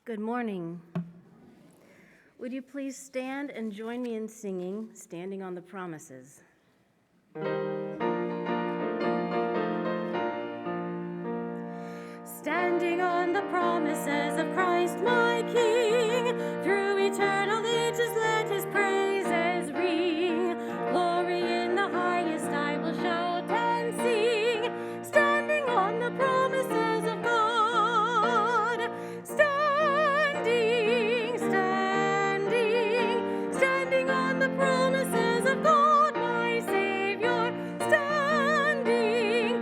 Good morning. Would you please stand and join me in singing Standing on the Promises? Standing on the promises of Christ my King, through eternal ages let his praises ring. Glory in the highest I will shout and sing, standing on the promises of God. Standing on the promises of God, my Savior. Standing.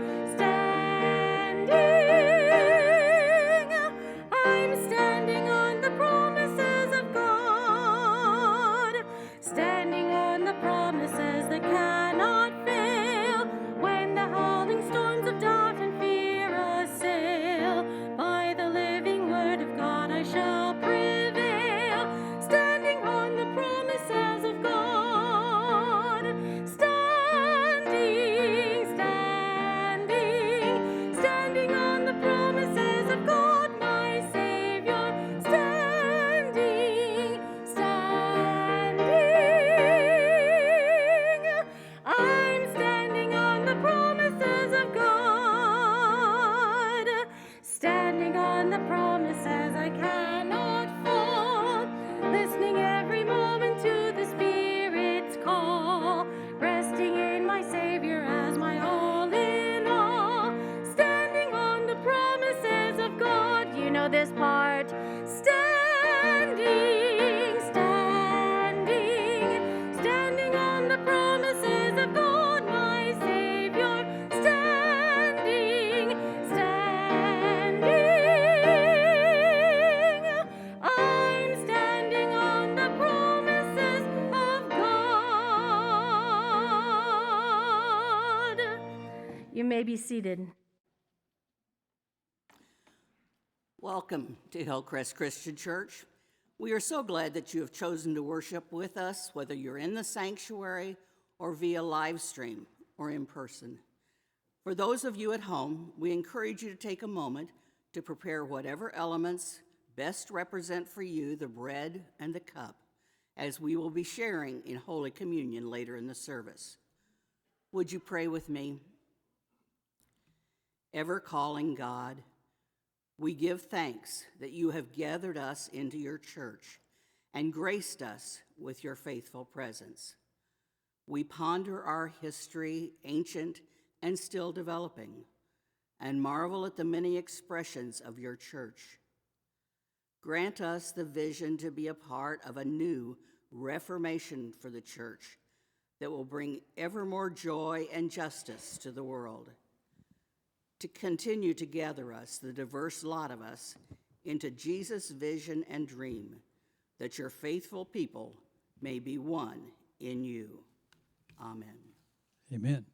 I'm standing on the promises of God, standing on the promises that cannot fail. When the howling storms of doubt and fear assail, by the living word of God I shall prevail, standing on the promises of God, standing on the promises of God, my Savior. Standing. I'm standing on the promises of God, standing on the promises I cannot fall, listening every moment to the Spirit's call, resting in my Savior as my all in all, standing on the promises of God. You know this part. Standing on the promises of God, my Savior. Standing. I'm standing on the promises of God. You may be seated. Welcome to Hillcrest Christian Church. We are so glad that you have chosen to worship with us, whether you're in the sanctuary or via live stream or in person. For those of you at home, we encourage you to take a moment to prepare whatever elements best represent for you the bread and the cup, as we will be sharing in Holy Communion later in the service. Would you pray with me? Ever-calling God, we give thanks that you have gathered us into your church and graced us with your faithful presence. We ponder our history, ancient and still developing, and marvel at the many expressions of your church. Grant us the vision to be a part of a new reformation for the church that will bring ever more joy and justice to the world. To continue to gather us, the diverse lot of us, into Jesus' vision and dream, that your faithful people may be one in you. Amen. Amen.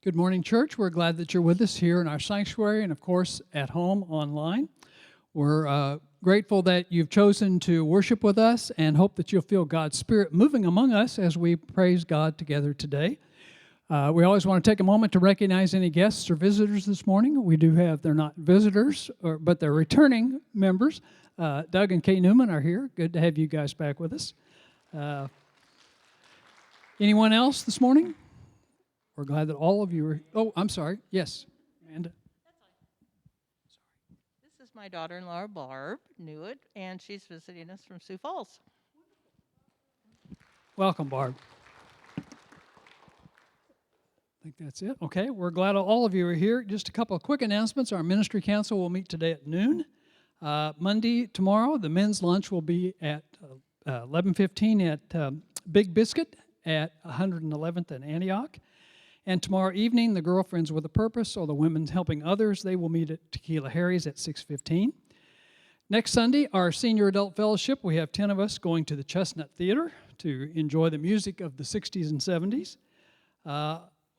Good morning, church. We're glad that you're with us here in our sanctuary and, of course, at home online. We're grateful that you've chosen to worship with us and hope that you'll feel God's Spirit moving among us as we praise God together today. We always want to take a moment to recognize any guests or visitors this morning. We do have, they're not visitors, but they're returning members. Doug and Kay Newman are here. Good to have you guys back with us. Anyone else this morning? We're glad that all of you are, oh, I'm sorry. Yes, Amanda. This is my daughter-in-law, Barb Newitt, and she's visiting us from Sioux Falls. Welcome, Barb. I think that's it. Okay, we're glad all of you are here. Just a couple of quick announcements. Our ministry council will meet today at noon. Monday, tomorrow, the men's lunch will be at 11:15 at Big Biscuit at 111th and Antioch. And tomorrow evening, the Girlfriends with a Purpose, or the Women's Helping Others, they will meet at Tequila Harry's at 6:15. Next Sunday, our Senior Adult Fellowship, we have 10 of us going to the Chestnut Theater to enjoy the music of the 60s and 70s.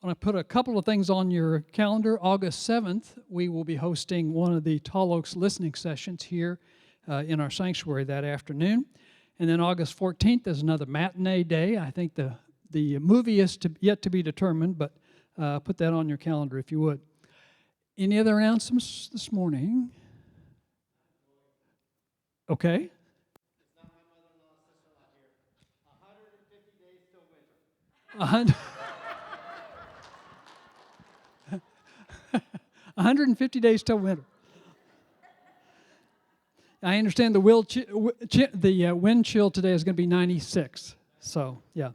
I want to put a couple of things on your calendar. August 7th, we will be hosting one of the Tall Oaks listening sessions here in our sanctuary that afternoon. And then August 14th is another matinee day. I think the movie is yet to be determined, but put that on your calendar if you would. Any other announcements this morning? Okay. 100 150 days till winter. I understand the wind chill today is going to be 96. So, yeah.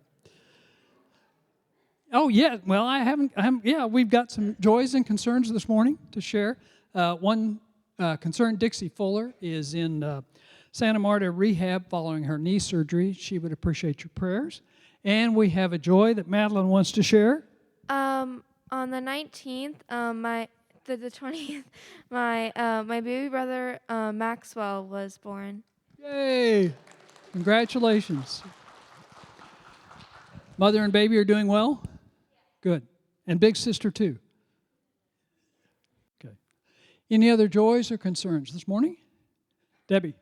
Oh, yeah. Well, I haven't, yeah, we've got some joys and concerns this morning to share. One concern, Dixie Fuller is in Santa Marta rehab following her knee surgery. She would appreciate your prayers. And we have a joy that Madeline wants to share. On the 19th, the 20th, my baby brother Maxwell was born. Yay! Congratulations. Mother and baby are doing well? Good. And big sister too? Okay. Any other joys or concerns this morning? Debbie.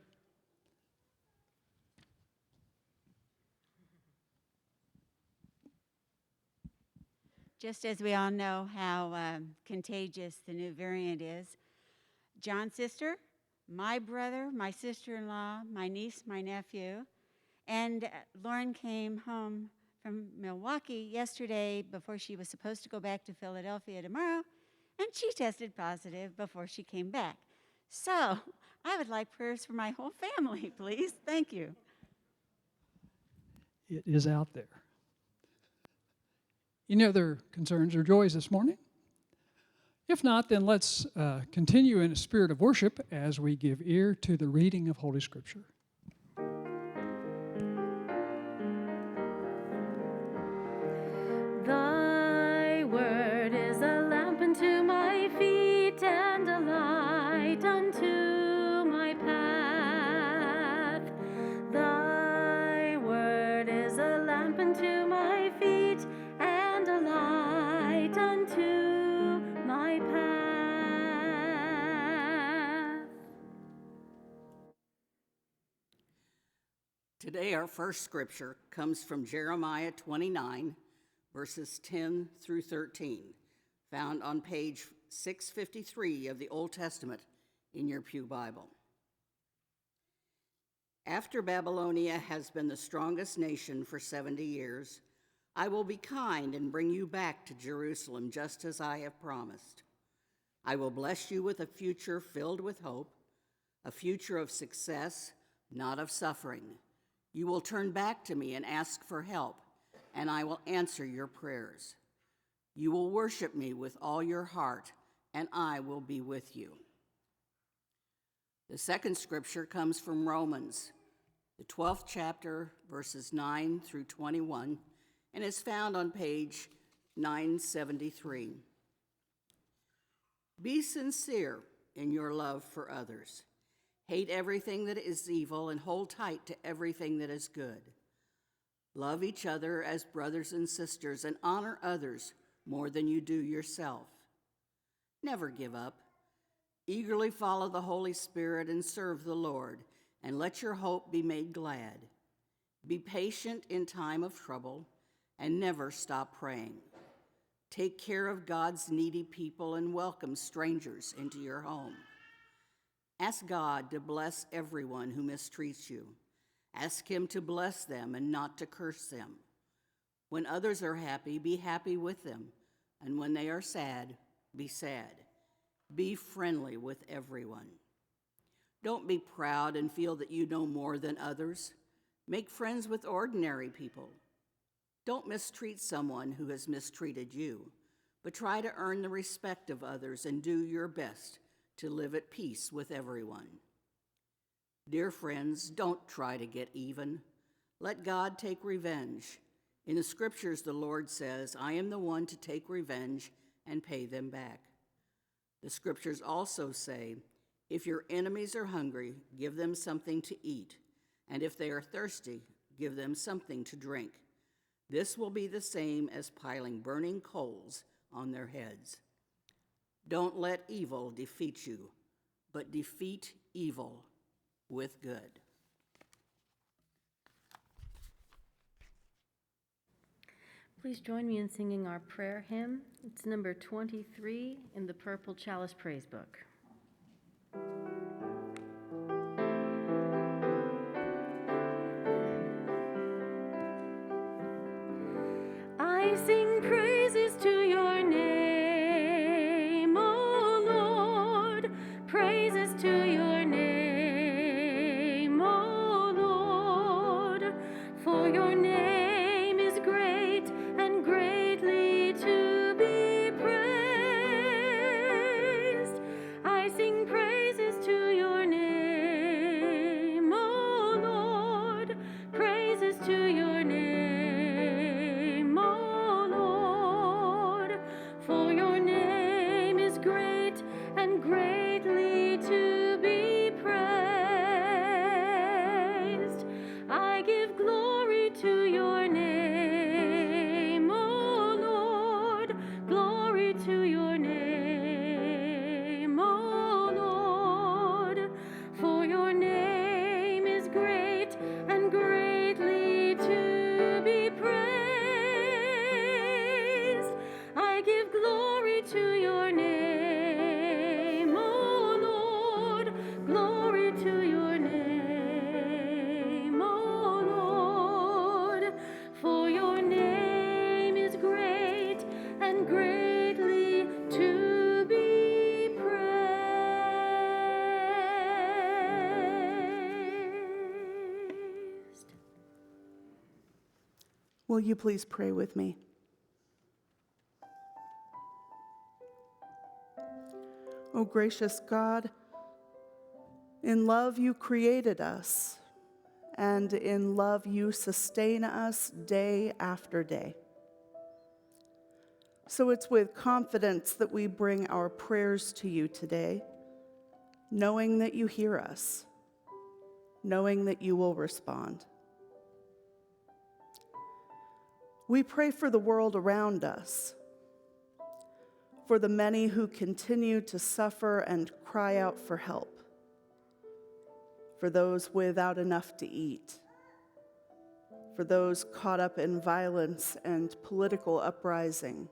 Just as we all know how contagious the new variant is, John's sister, my brother, my sister-in-law, my niece, my nephew, and Lauren came home from Milwaukee yesterday before she was supposed to go back to Philadelphia tomorrow, and she tested positive before she came back. So I would like prayers for my whole family, please. Thank you. It is out there. Any other concerns or joys this morning? If not, then let's continue in a spirit of worship as we give ear to the reading of Holy Scripture. Thy word is a lamp unto my feet and a light unto my path. Thy word is a lamp unto my feet and a light unto my path. Today, our first scripture comes from Jeremiah 29, verses 10 through 13, found on page 653 of the Old Testament in your Pew Bible. After Babylonia has been the strongest nation for 70 years, I will be kind and bring you back to Jerusalem just as I have promised. I will bless you with a future filled with hope, a future of success, not of suffering. You will turn back to me and ask for help, and I will answer your prayers. You will worship me with all your heart, and I will be with you. The second scripture comes from Romans, the 12th chapter, verses 9 through 21, and is found on page 973. Be sincere in your love for others. Hate everything that is evil and hold tight to everything that is good. Love each other as brothers and sisters and honor others more than you do yourself. Never give up. Eagerly follow the Holy Spirit and serve the Lord, and let your hope be made glad. Be patient in time of trouble and never stop praying. Take care of God's needy people and welcome strangers into your home. Ask God to bless everyone who mistreats you. Ask him to bless them and not to curse them. When others are happy, be happy with them. And when they are sad, be sad. Be friendly with everyone. Don't be proud and feel that you know more than others. Make friends with ordinary people. Don't mistreat someone who has mistreated you, but try to earn the respect of others and do your best to live at peace with everyone. Dear friends, don't try to get even. Let God take revenge. In the scriptures, the Lord says, I am the one to take revenge and pay them back. The scriptures also say, if your enemies are hungry, give them something to eat, and if they are thirsty, give them something to drink. This will be the same as piling burning coals on their heads. Don't let evil defeat you, but defeat evil with good. Please join me in singing our prayer hymn. It's number 23 in the Purple Chalice Praise Book. Will you please pray with me? O gracious God, in love you created us, and in love you sustain us day after day. So it's with confidence that we bring our prayers to you today, knowing that you hear us, knowing that you will respond. We pray for the world around us, for the many who continue to suffer and cry out for help, for those without enough to eat, for those caught up in violence and political uprising,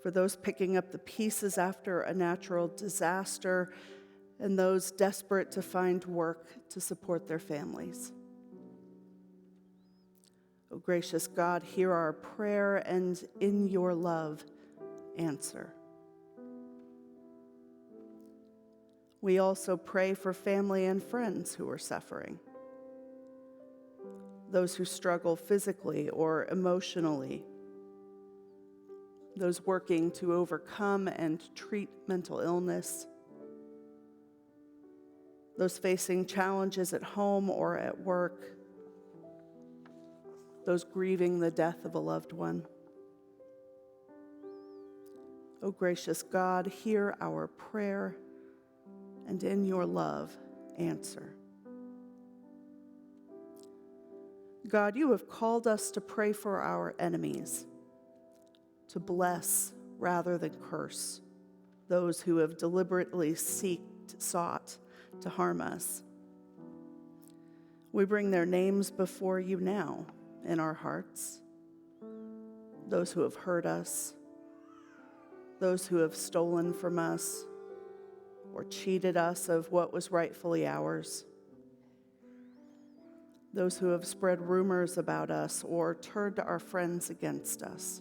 for those picking up the pieces after a natural disaster, and those desperate to find work to support their families. O gracious God, hear our prayer, and in your love, answer. We also pray for family and friends who are suffering, those who struggle physically or emotionally, those working to overcome and treat mental illness, those facing challenges at home or at work, those grieving the death of a loved one. O gracious God, hear our prayer, and in your love, answer. God, you have called us to pray for our enemies, to bless rather than curse those who have deliberately sought to harm us. We bring their names before you now in our hearts, those who have hurt us, those who have stolen from us or cheated us of what was rightfully ours, those who have spread rumors about us or turned our friends against us.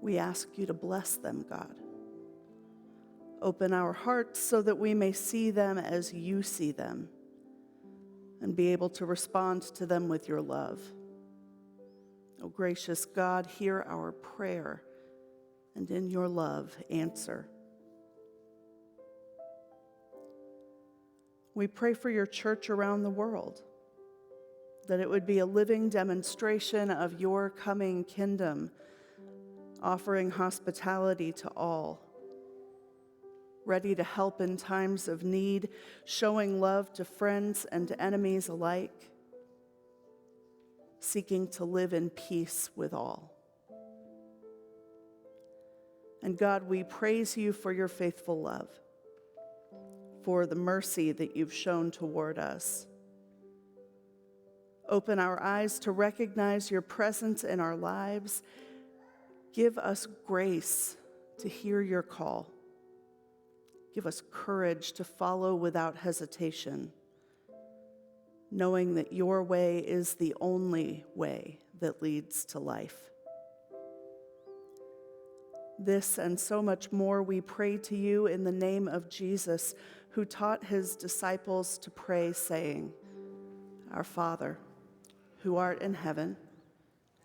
We ask you to bless them, God. Open our hearts so that we may see them as you see them and be able to respond to them with your love. O gracious God, hear our prayer, and in your love, answer. We pray for your church around the world, that it would be a living demonstration of your coming kingdom, offering hospitality to all, ready to help in times of need, showing love to friends and enemies alike, seeking to live in peace with all. And God, we praise you for your faithful love, for the mercy that you've shown toward us. Open our eyes to recognize your presence in our lives. Give us grace to hear your call. Give us courage to follow without hesitation, knowing that your way is the only way that leads to life. This and so much more we pray to you in the name of Jesus, who taught his disciples to pray, saying, Our Father, who art in heaven,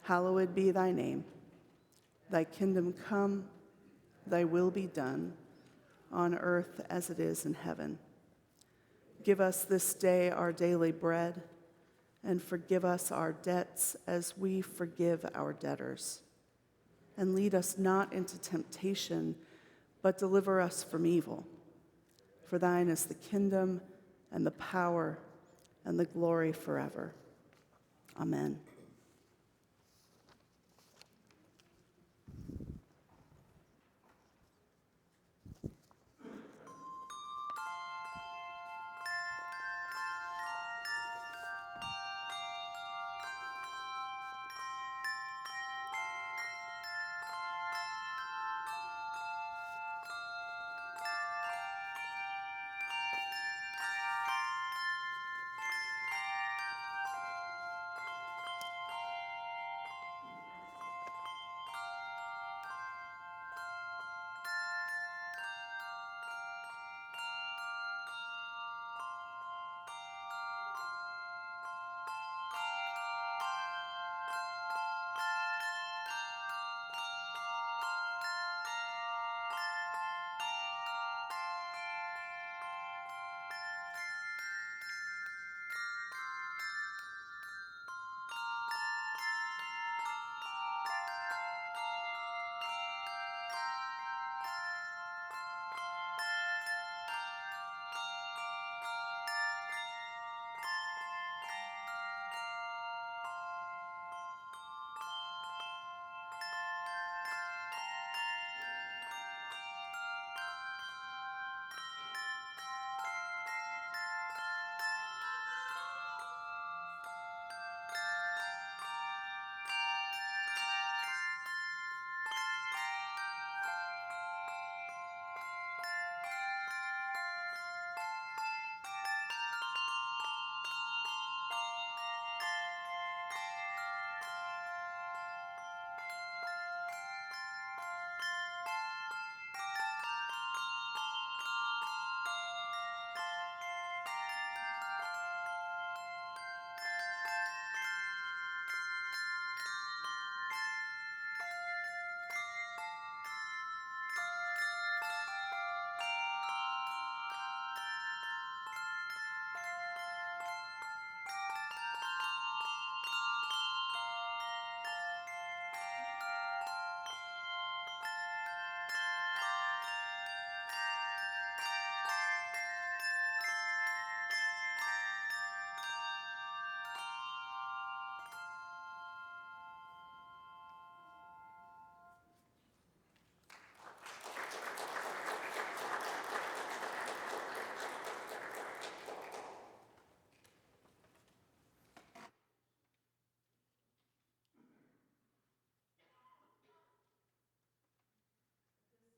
hallowed be thy name. Thy kingdom come, thy will be done, on earth as it is in heaven. Give us this day our daily bread, and forgive us our debts as we forgive our debtors. And lead us not into temptation, but deliver us from evil. For thine is the kingdom, and the power, and the glory forever. Amen.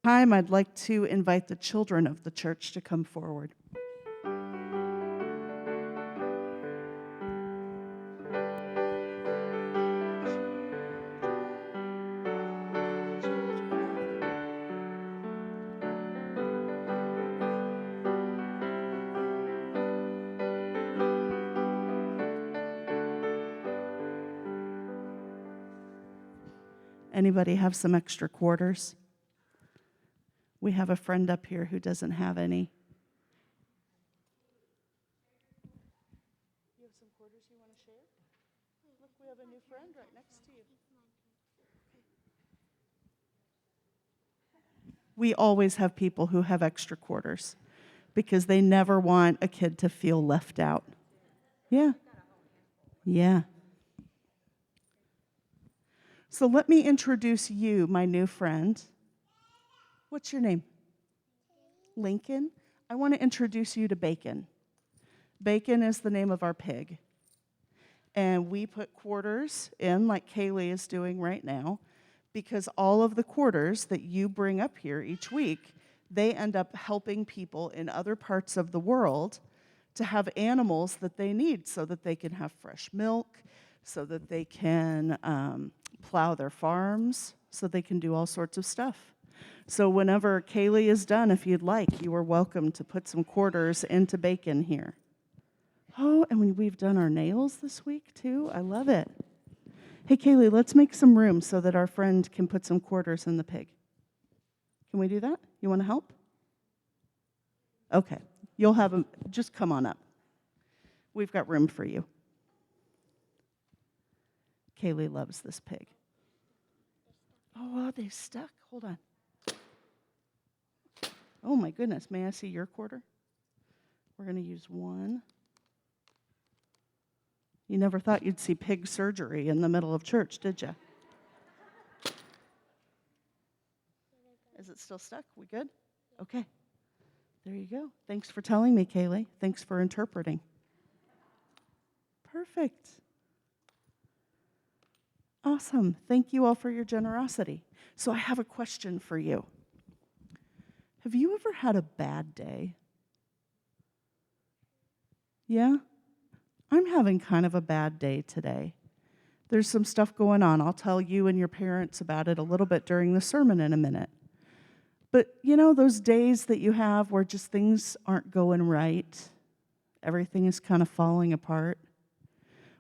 Time, I'd like to invite the children of the church to come forward. Anybody have some extra quarters? We have a friend up here who doesn't have any. You have some quarters you want to share? Look, we have a new friend right next to you. We always have people who have extra quarters because they never want a kid to feel left out. Yeah. Yeah. So let me introduce you, my new friend. What's your name? Lincoln. I want to introduce you to Bacon. Bacon is the name of our pig. And we put quarters in, like Kaylee is doing right now, because all of the quarters that you bring up here each week, they end up helping people in other parts of the world to have animals that they need so that they can have fresh milk, so that they can plow their farms, so they can do all sorts of stuff. So whenever Kaylee is done, if you'd like, you are welcome to put some quarters into Bacon here. Oh, and we've done our nails this week too. I love it. Hey, Kaylee, let's make some room so that our friend can put some quarters in the pig. Can we do that? You want to help? Okay. You'll have them. Just come on up. We've got room for you. Kaylee loves this pig. Oh, they stuck. Hold on. Oh, my goodness. May I see your quarter? We're going to use one. You never thought you'd see pig surgery in the middle of church, did you? Is it still stuck? We good? Okay. There you go. Thanks for telling me, Kaylee. Thanks for interpreting. Perfect. Awesome. Thank you all for your generosity. So I have a question for you. Have you ever had a bad day? Yeah? I'm having kind of a bad day today. There's some stuff going on. I'll tell you and your parents about it a little bit during the sermon in a minute. But you know, those days that you have where just things aren't going right, everything is kind of falling apart.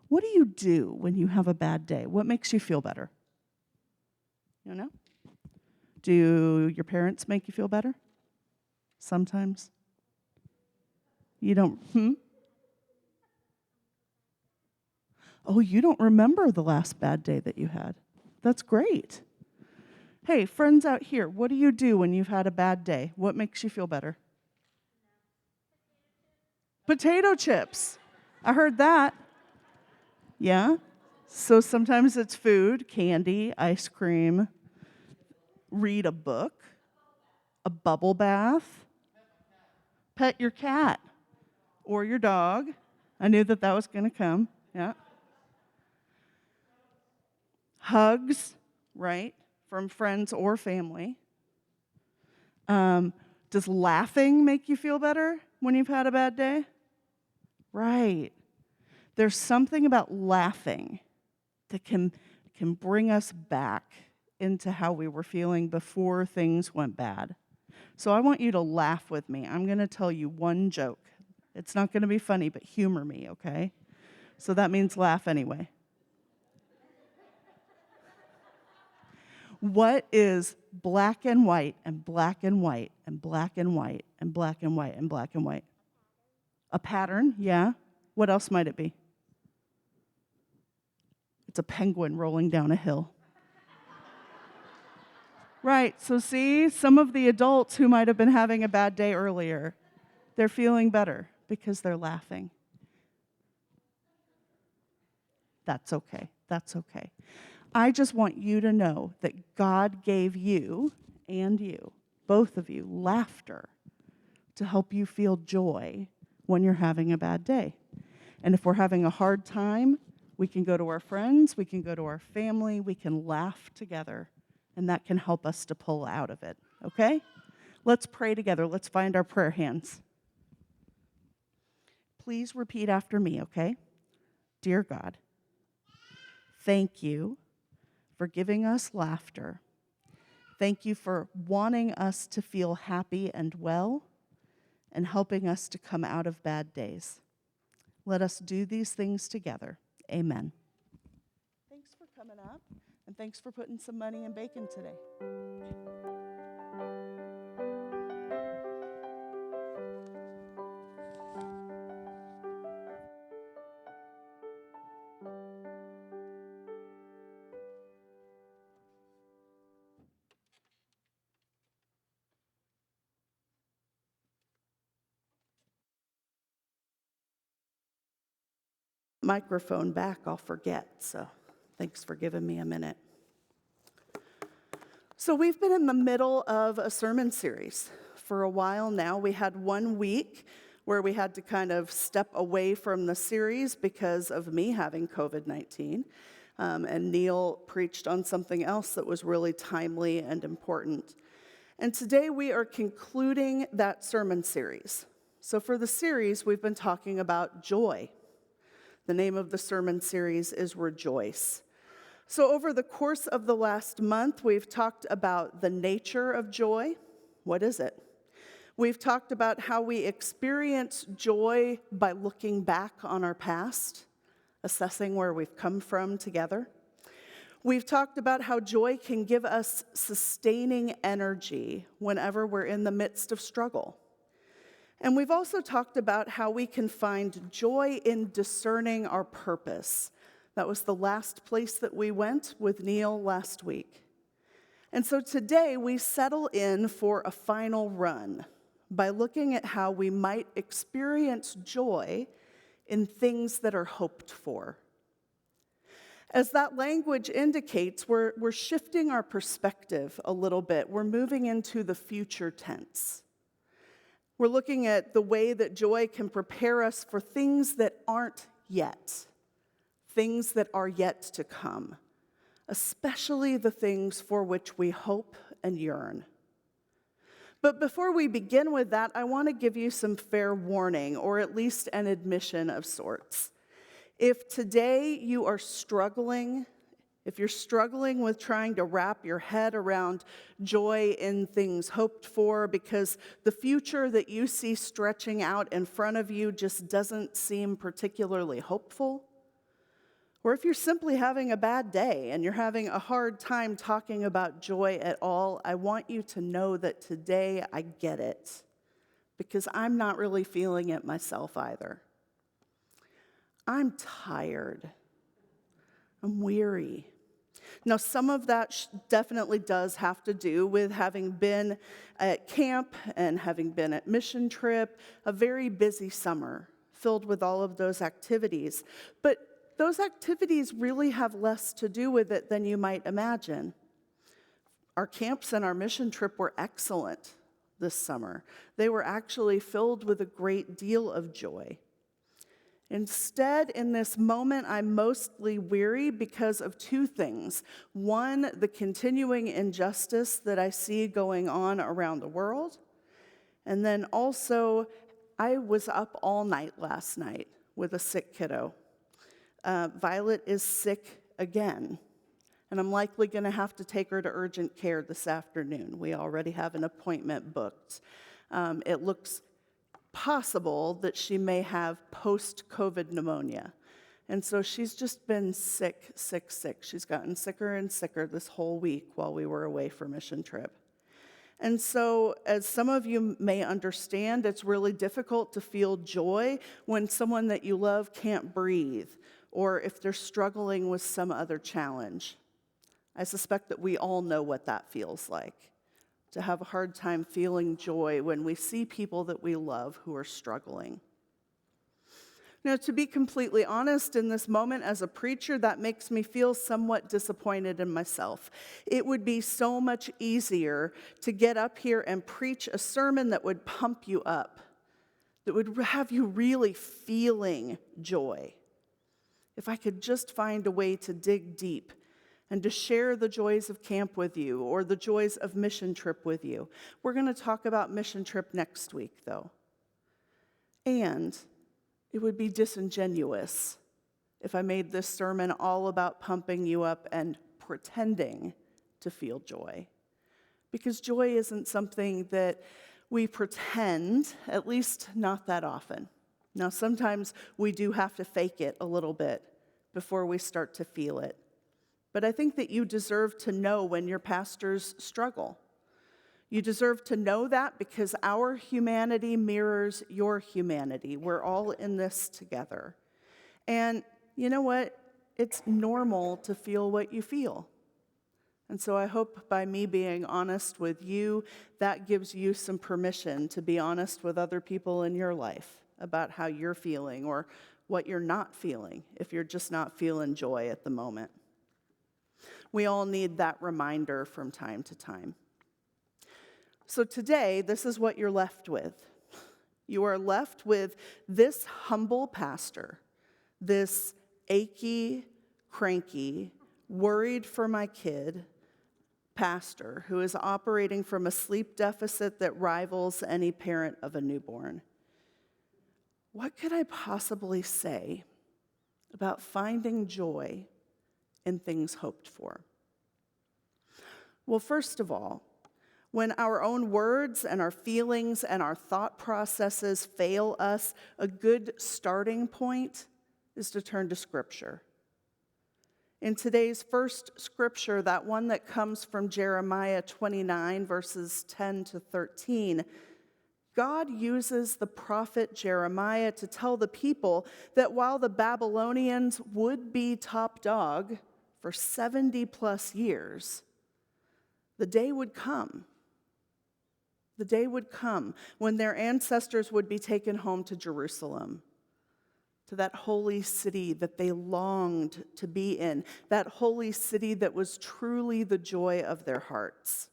What do you do when you have a bad day? What makes you feel better? You know? Do your parents make you feel better? Sometimes. You don't, Oh, you don't remember the last bad day that you had. That's great. Hey, friends out here, what do you do when you've had a bad day? What makes you feel better? Potato chips. I heard that. Yeah? So sometimes it's food, candy, ice cream, read a book, a bubble bath, pet your cat or your dog. I knew that was going to come. Yeah. Hugs, right, from friends or family. Does laughing make you feel better when you've had a bad day? Right. There's something about laughing that can bring us back into how we were feeling before things went bad. So I want you to laugh with me. I'm going to tell you one joke. It's not going to be funny, but humor me, okay? So that means laugh anyway. What is black and white and black and white and black and white and black and white and black and white? A pattern, yeah. What else might it be? It's a penguin rolling down a hill. Right, so see, some of the adults who might have been having a bad day earlier, they're feeling better because they're laughing. That's okay, that's okay. I just want you to know that God gave you and you, both of you, laughter to help you feel joy when you're having a bad day. And if we're having a hard time, we can go to our friends, we can go to our family, we can laugh together and that can help us to pull out of it, okay? Let's pray together. Let's find our prayer hands. Please repeat after me, okay? Dear God, thank you for giving us laughter. Thank you for wanting us to feel happy and well and helping us to come out of bad days. Let us do these things together. Amen. Thanks for coming up, and thanks for putting some money in bacon today. Microphone back, I'll forget, so thanks for giving me a minute. So we've been in the middle of a sermon series for a while now. We had 1 week where we had to kind of step away from the series because of me having COVID-19, and Neil preached on something else that was really timely and important. And today we are concluding that sermon series. So for the series, we've been talking about joy. The name of the sermon series is Rejoice. So over the course of the last month, we've talked about the nature of joy. What is it? We've talked about how we experience joy by looking back on our past, assessing where we've come from together. We've talked about how joy can give us sustaining energy whenever we're in the midst of struggle. And we've also talked about how we can find joy in discerning our purpose. That was the last place that we went with Neil last week. And so today we settle in for a final run by looking at how we might experience joy in things that are hoped for. As that language indicates, we're shifting our perspective a little bit. We're moving into the future tense. We're looking at the way that joy can prepare us for things that aren't yet, things that are yet to come, especially the things for which we hope and yearn. But before we begin with that, I want to give you some fair warning, or at least an admission of sorts. If today you are struggling, if you're struggling with trying to wrap your head around joy in things hoped for because the future that you see stretching out in front of you just doesn't seem particularly hopeful, or if you're simply having a bad day and you're having a hard time talking about joy at all, I want you to know that today I get it, because I'm not really feeling it myself either. I'm tired. I'm weary. Now, some of that definitely does have to do with having been at camp and having been at mission trip, a very busy summer filled with all of those activities. But those activities really have less to do with it than you might imagine. Our camps and our mission trip were excellent this summer. They were actually filled with a great deal of joy. Instead, in this moment, I'm mostly weary because of two things. One, the continuing injustice that I see going on around the world. And then also, I was up all night last night with a sick kiddo. Violet is sick again, and I'm likely going to have to take her to urgent care this afternoon. We already have an appointment booked. It looks possible that she may have post-COVID pneumonia. And so she's just been sick. She's gotten sicker and sicker this whole week while we were away for mission trip. And so, as some of you may understand, it's really difficult to feel joy when someone that you love can't breathe, or if they're struggling with some other challenge. I suspect that we all know what that feels like, to have a hard time feeling joy when we see people that we love who are struggling. Now, to be completely honest, in this moment as a preacher, that makes me feel somewhat disappointed in myself. It would be so much easier to get up here and preach a sermon that would pump you up, that would have you really feeling joy. If I could just find a way to dig deep and to share the joys of camp with you or the joys of mission trip with you. We're going to talk about mission trip next week, though. And it would be disingenuous if I made this sermon all about pumping you up and pretending to feel joy. Because joy isn't something that we pretend, at least not that often. Now, sometimes we do have to fake it a little bit before we start to feel it. But I think that you deserve to know when your pastors struggle. You deserve to know that because our humanity mirrors your humanity. We're all in this together. And you know what? It's normal to feel what you feel. And so I hope by me being honest with you, that gives you some permission to be honest with other people in your life about how you're feeling or what you're not feeling if you're just not feeling joy at the moment. We all need that reminder from time to time. So today, this is what you're left with. You are left with this humble pastor, this achy, cranky, worried for my kid pastor who is operating from a sleep deficit that rivals any parent of a newborn. What could I possibly say about finding joy in things hoped for? Well, first of all, when our own words and our feelings and our thought processes fail us, a good starting point is to turn to Scripture. In today's first scripture, that one that comes from Jeremiah 29, verses 10 to 13, God uses the prophet Jeremiah to tell the people that while the Babylonians would be top dog for 70 plus years, the day would come. The day would come when their ancestors would be taken home to Jerusalem, to that holy city that they longed to be in, that holy city that was truly the joy of their hearts.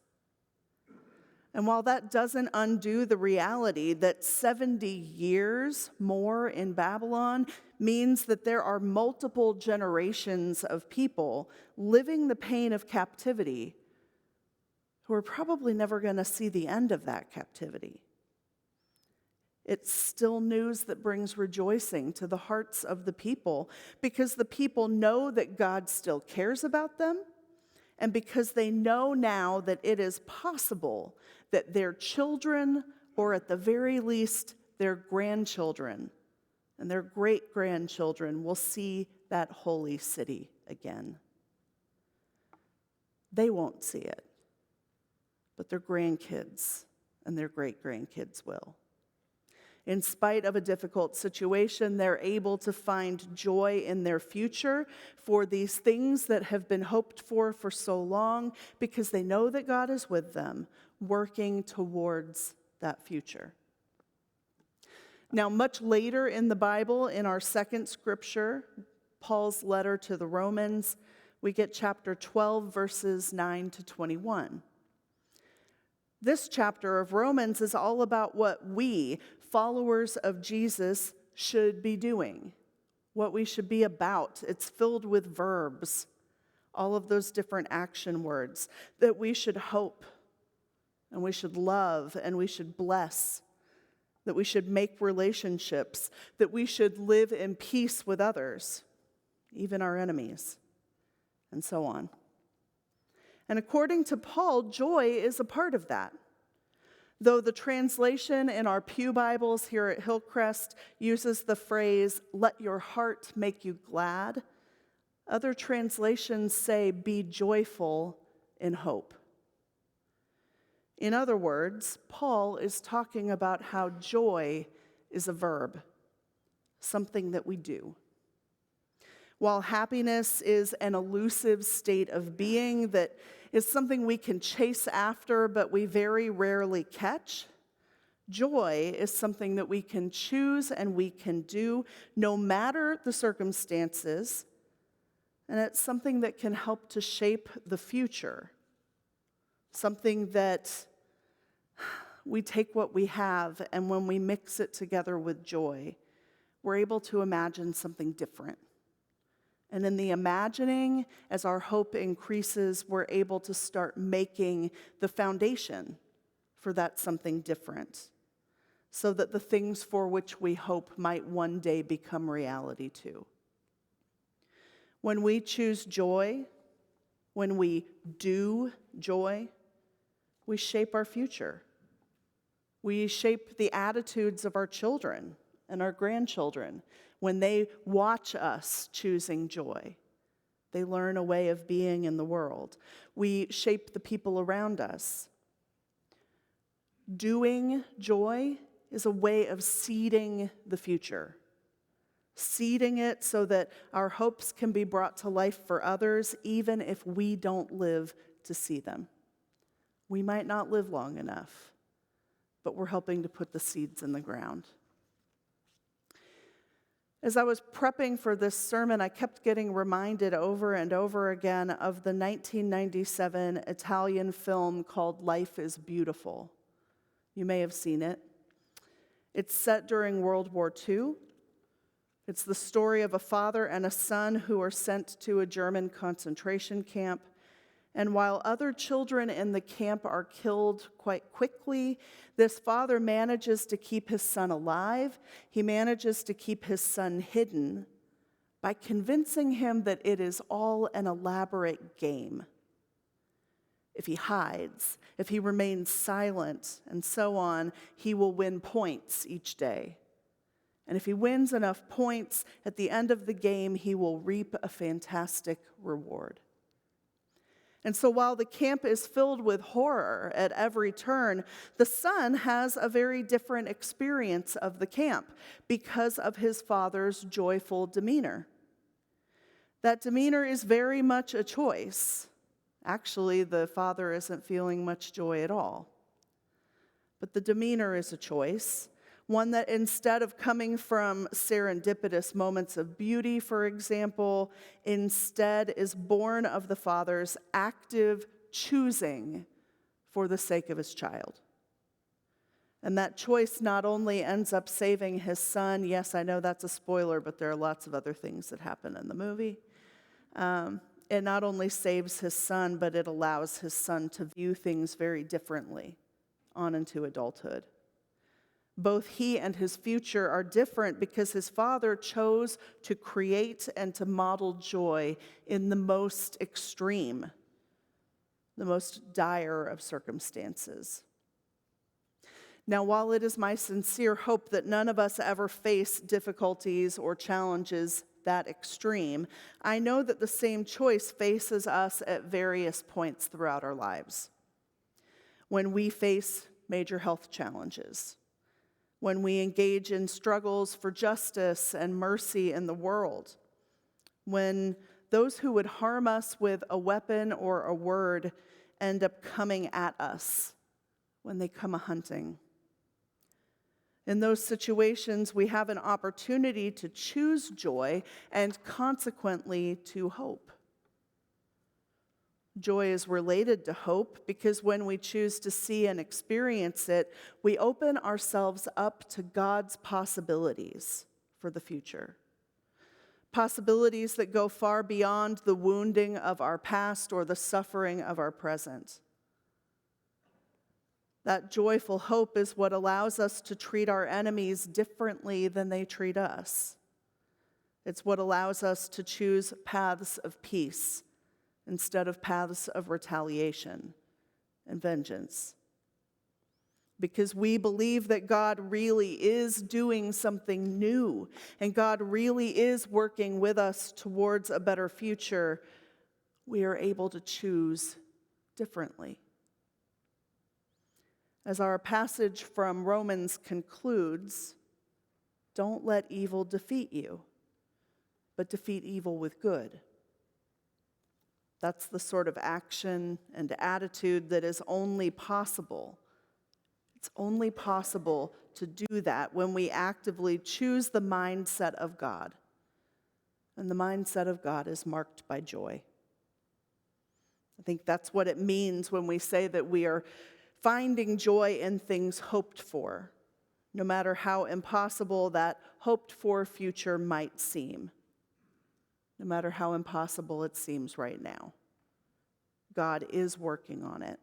And while that doesn't undo the reality that 70 years more in Babylon means that there are multiple generations of people living the pain of captivity who are probably never going to see the end of that captivity, it's still news that brings rejoicing to the hearts of the people because the people know that God still cares about them and because they know now that it is possible that their children, or at the very least their grandchildren and their great-grandchildren, will see that holy city again. They won't see it, but their grandkids and their great-grandkids will. In spite of a difficult situation, they're able to find joy in their future for these things that have been hoped for so long because they know that God is with them, working towards that future. Now, much later in the Bible, in our second scripture, Paul's letter to the Romans, we get chapter 12, verses 9 to 21. This chapter of Romans is all about what we, followers of Jesus, should be doing, what we should be about. It's filled with verbs, all of those different action words, that we should hope, and we should love, and we should bless, that we should make relationships, that we should live in peace with others, even our enemies, and so on. And according to Paul, joy is a part of that. Though the translation in our Pew Bibles here at Hillcrest uses the phrase, "let your heart make you glad," other translations say, "be joyful in hope." In other words, Paul is talking about how joy is a verb, something that we do. While happiness is an elusive state of being that is something we can chase after, but we very rarely catch, joy is something that we can choose and we can do no matter the circumstances, and it's something that can help to shape the future, something that we take what we have, and when we mix it together with joy, we're able to imagine something different. And in the imagining, as our hope increases, we're able to start making the foundation for that something different, so that the things for which we hope might one day become reality too. When we choose joy, when we do joy, we shape our future. We shape the attitudes of our children and our grandchildren. When they watch us choosing joy, they learn a way of being in the world. We shape the people around us. Doing joy is a way of seeding the future, seeding it so that our hopes can be brought to life for others, even if we don't live to see them. We might not live long enough, but we're helping to put the seeds in the ground. As I was prepping for this sermon, I kept getting reminded over and over again of the 1997 Italian film called Life is Beautiful. You may have seen it. It's set during World War II. It's the story of a father and a son who are sent to a German concentration camp. And while other children in the camp are killed quite quickly, this father manages to keep his son alive. He manages to keep his son hidden by convincing him that it is all an elaborate game. If he hides, if he remains silent, and so on, he will win points each day. And if he wins enough points, at the end of the game, he will reap a fantastic reward. And so while the camp is filled with horror at every turn, the son has a very different experience of the camp because of his father's joyful demeanor. That demeanor is very much a choice. Actually, the father isn't feeling much joy at all. But the demeanor is a choice, one that instead of coming from serendipitous moments of beauty, for example, instead is born of the father's active choosing for the sake of his child. And that choice not only ends up saving his son, yes, I know that's a spoiler, but there are lots of other things that happen in the movie. It not only saves his son, but it allows his son to view things very differently on into adulthood. Both he and his future are different because his father chose to create and to model joy in the most extreme, the most dire of circumstances. Now, while it is my sincere hope that none of us ever face difficulties or challenges that extreme, I know that the same choice faces us at various points throughout our lives. When we face major health challenges, when we engage in struggles for justice and mercy in the world, when those who would harm us with a weapon or a word end up coming at us, when they come a-hunting. In those situations, we have an opportunity to choose joy and consequently to hope. Joy is related to hope because when we choose to see and experience it, we open ourselves up to God's possibilities for the future. Possibilities that go far beyond the wounding of our past or the suffering of our present. That joyful hope is what allows us to treat our enemies differently than they treat us. It's what allows us to choose paths of peace instead of paths of retaliation and vengeance. Because we believe that God really is doing something new, and God really is working with us towards a better future, we are able to choose differently. As our passage from Romans concludes, don't let evil defeat you, but defeat evil with good. That's the sort of action and attitude that is only possible. It's only possible to do that when we actively choose the mindset of God. And the mindset of God is marked by joy. I think that's what it means when we say that we are finding joy in things hoped for, no matter how impossible that hoped for future might seem. no matter how impossible it seems right now. God is working on it,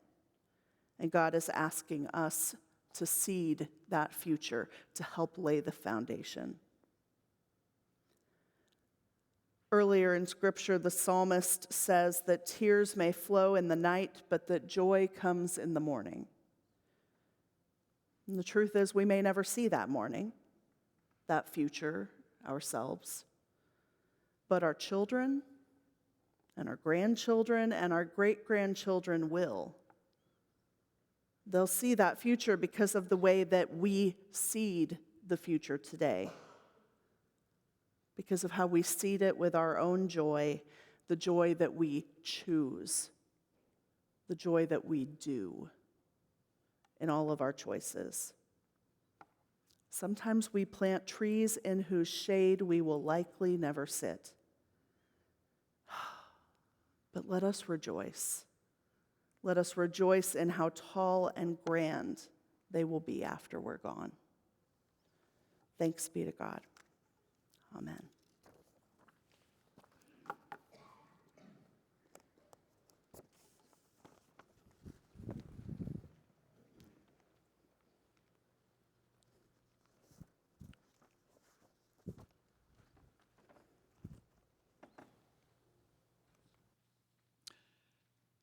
and God is asking us to seed that future, to help lay the foundation. Earlier in Scripture, the psalmist says that tears may flow in the night, but that joy comes in the morning. And the truth is, we may never see that morning, that future ourselves. But our children and our grandchildren and our great-grandchildren will. They'll see that future because of the way that we seed the future today. Because of how we seed it with our own joy, the joy that we choose, the joy that we do in all of our choices. Sometimes we plant trees in whose shade we will likely never sit. But let us rejoice. Let us rejoice in how tall and grand they will be after we're gone. Thanks be to God. Amen.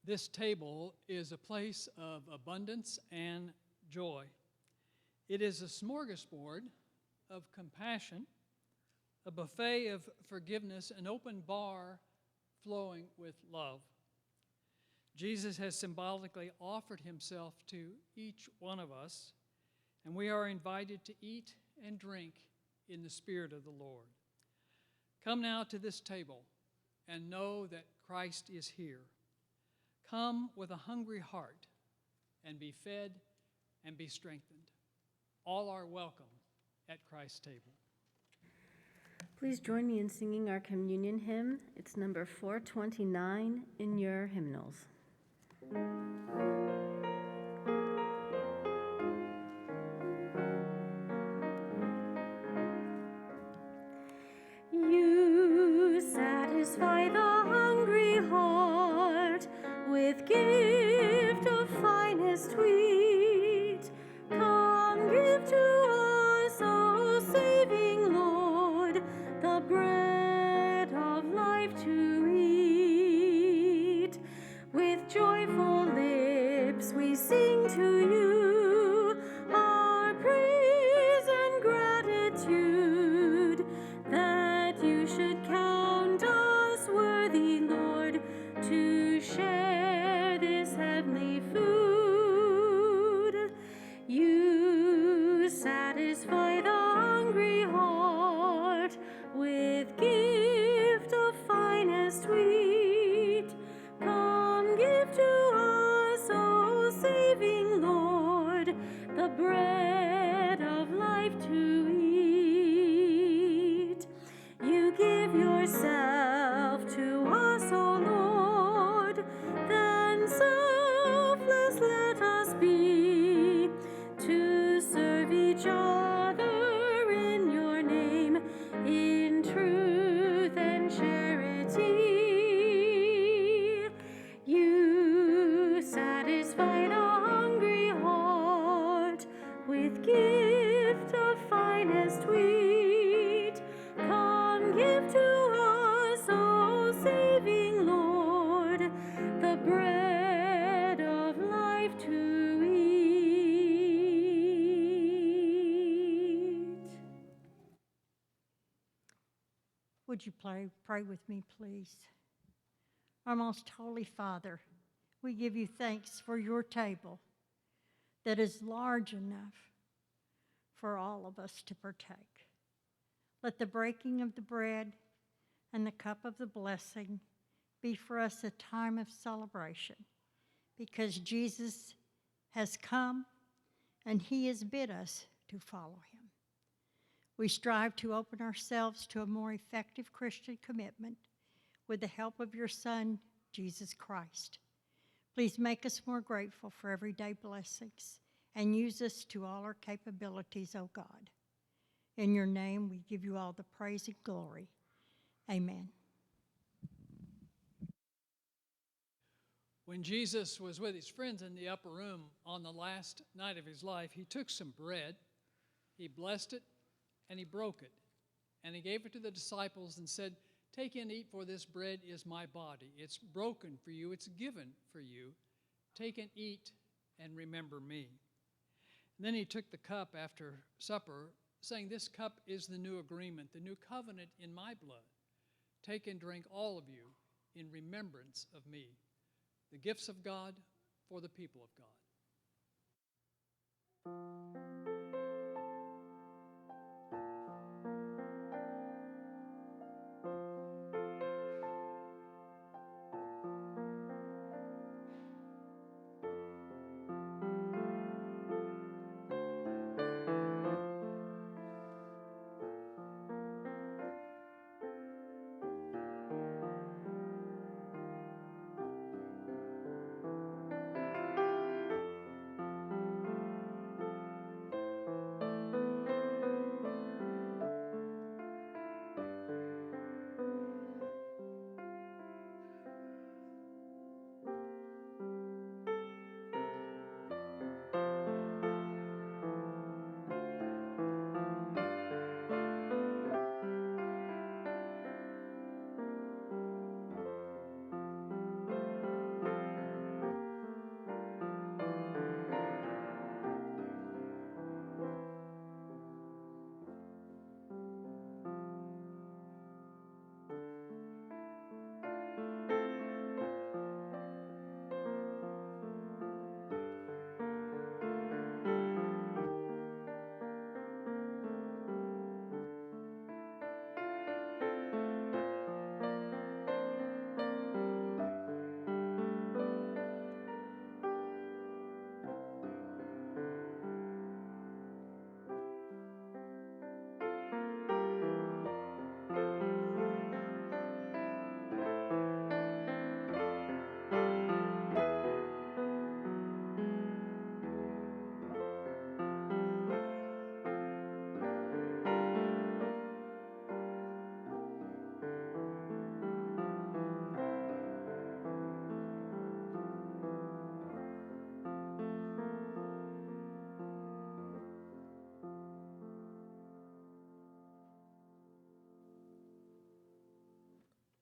This table is a place of abundance and joy. It is a smorgasbord of compassion, a buffet of forgiveness, an open bar flowing with love. Jesus has symbolically offered himself to each one of us, and we are invited to eat and drink in the Spirit of the Lord. Come now to this table and know that Christ is here. Come with a hungry heart and be fed and be strengthened. All are welcome at Christ's table. Please join me in singing our communion hymn. It's number 429 in your hymnals. You satisfy the hungry heart with gift of finest wheat. Come give to us, O saving Lord, the bread of life to eat. With joyful lips we sing to you our praise and gratitude, that you should count us worthy, Lord, to share this heavenly food. You satisfy the hungry heart with gift of finest wheat. Come give to us, O saving Lord, the bread of life to eat. You give yourself to us, O Lord, then selfless let us be, to serve each other in your name, in truth and charity. You satisfy the hungry heart with gift of finest wheat. Come give to us, O saving Lord, the bread of life to eat. Would you pray with me, please? Our most holy Father, we give you thanks for your table that is large enough for all of us to partake. Let the breaking of the bread and the cup of the blessing be for us a time of celebration, because Jesus has come and he has bid us to follow him. We strive to open ourselves to a more effective Christian commitment with the help of your Son, Jesus Christ. Please make us more grateful for everyday blessings and use us to all our capabilities, O God. In your name, we give you all the praise and glory. Amen. When Jesus was with his friends in the upper room on the last night of his life, he took some bread, he blessed it, and he broke it. And he gave it to the disciples and said, "Take and eat, for this bread is my body. It's broken for you, it's given for you. Take and eat and remember me." And then he took the cup after supper, saying, "This cup is the new agreement, the new covenant in my blood. Take and drink, all of you, in remembrance of me." The gifts of God for the people of God.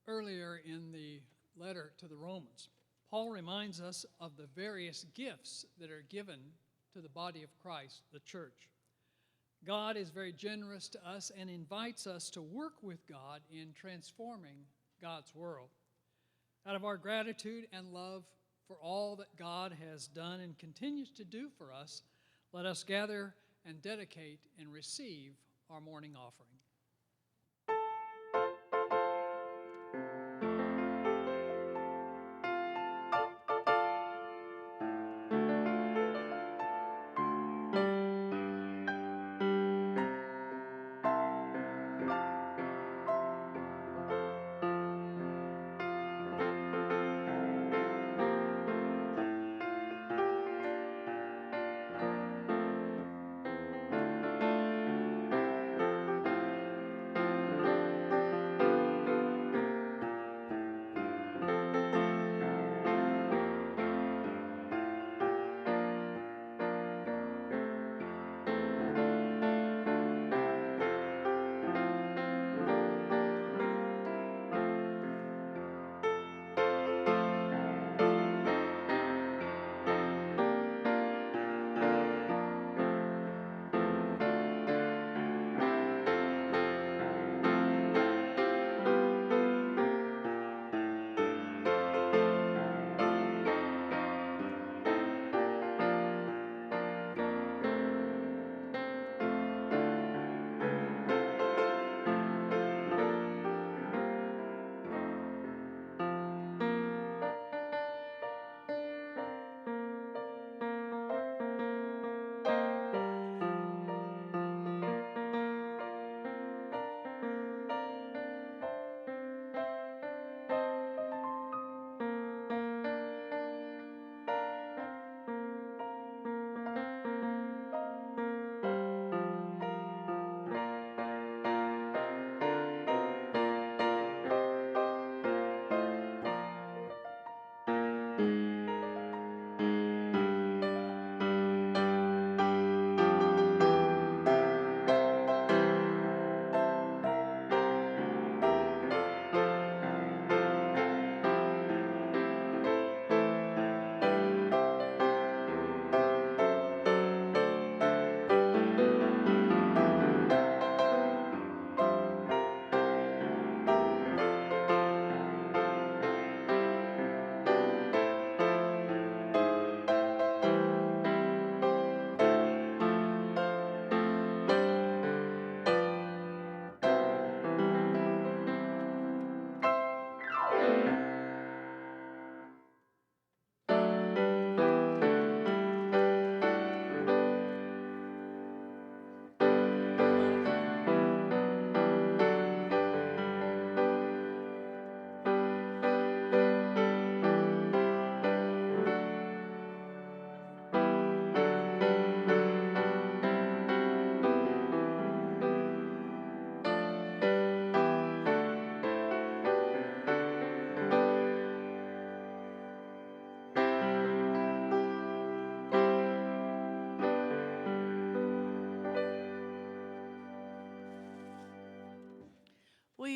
Earlier in the letter to the Romans, Paul reminds us of the various gifts that are given to the body of Christ, the church. God is very generous to us and invites us to work with God in transforming God's world. Out of our gratitude and love for all that God has done and continues to do for us, let us gather and dedicate and receive our morning offering.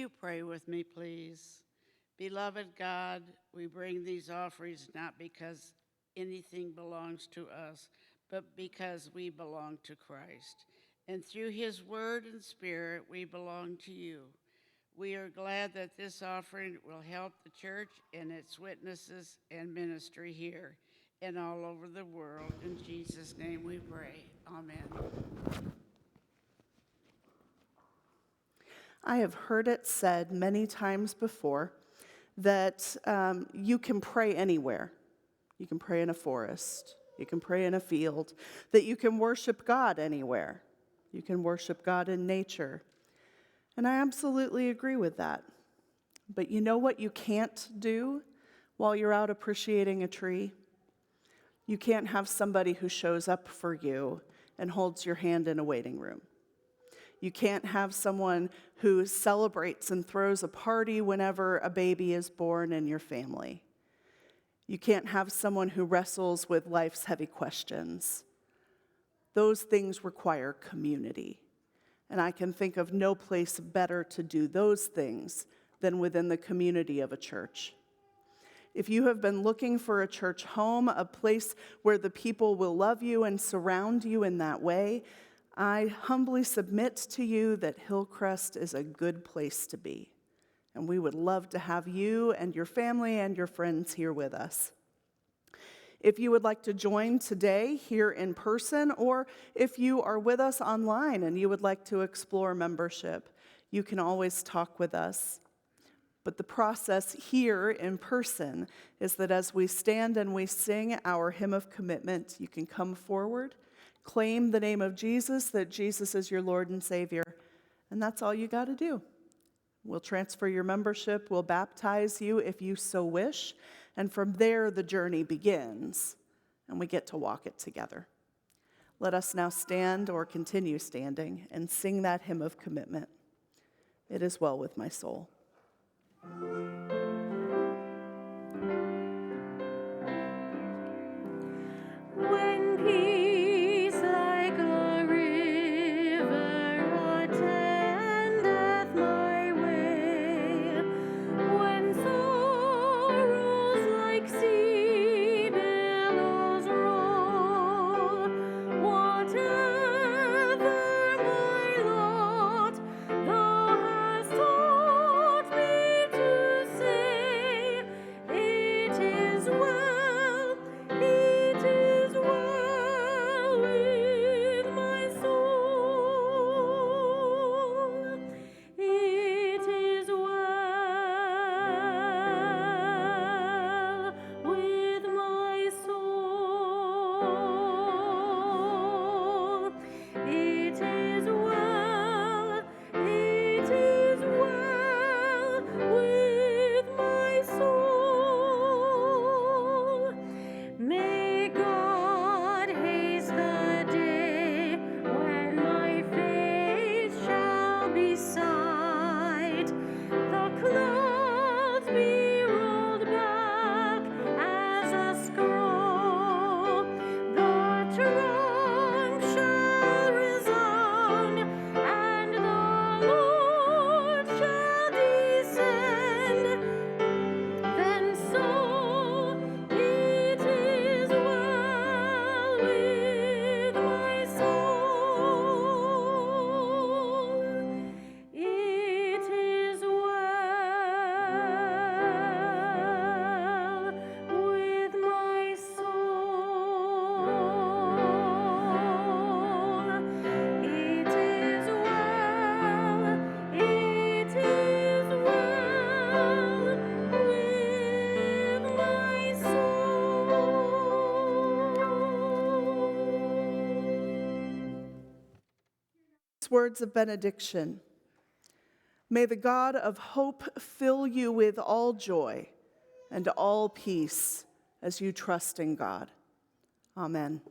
you pray with me, please? Beloved God, we bring these offerings not because anything belongs to us, but because we belong to Christ. And through his word and spirit, we belong to you. We are glad that this offering will help the church and its witnesses and ministry here and all over the world. In Jesus' name we pray. Amen. I have heard it said many times before that you can pray anywhere. You can pray in a forest. You can pray in a field. That you can worship God anywhere. You can worship God in nature. And I absolutely agree with that. But you know what you can't do while you're out appreciating a tree? You can't have somebody who shows up for you and holds your hand in a waiting room. You can't have someone who celebrates and throws a party whenever a baby is born in your family. You can't have someone who wrestles with life's heavy questions. Those things require community. And I can think of no place better to do those things than within the community of a church. If you have been looking for a church home, a place where the people will love you and surround you in that way, I humbly submit to you that Hillcrest is a good place to be. And we would love to have you and your family and your friends here with us. If you would like to join today here in person, or if you are with us online and you would like to explore membership, you can always talk with us. But the process here in person is that as we stand and we sing our hymn of commitment, you can come forward, claim the name of Jesus, that Jesus is your Lord and Savior, and that's all you got to do. We'll transfer your membership, we'll baptize you if you so wish, and from there the journey begins, and we get to walk it together. Let us now stand or continue standing and sing that hymn of commitment. It is well with my soul. When peace like a river attendeth my way, when sorrows like sea billows roll, whatever my lot, thou hast taught me to say, it is well, it is well with my soul. It is well with my soul. It is well, it is well with my soul. May God haste the day when my faith shall be sight, the clouds be rolled back as a scroll, the trump shall resound, and the Lord shall descend. Then so it is well with my soul. It is well with my soul. It is well, it is well with my soul. Words of benediction. May the God of hope fill you with all joy and all peace as you trust in God. Amen.